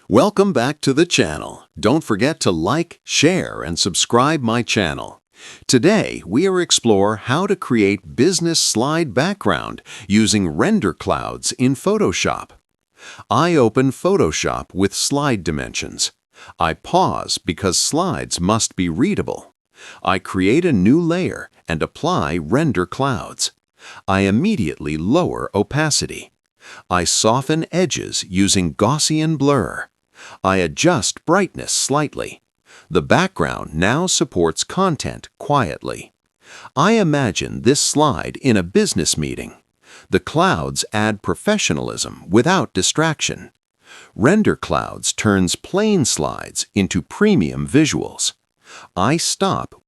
Welcome back to the channel. Don't forget to like, share, and subscribe my channel. Today, we will explore how to create business slide background using render clouds in Photoshop. I open Photoshop with slide dimensions. I pause because slides must be readable. I create a new layer and apply render clouds. I immediately lower opacity. I soften edges using Gaussian blur. I adjust brightness slightly. The background now supports content quietly. I imagine this slide in a business meeting. The clouds add professionalism without distraction. Render clouds turns plain slides into premium visuals. I stop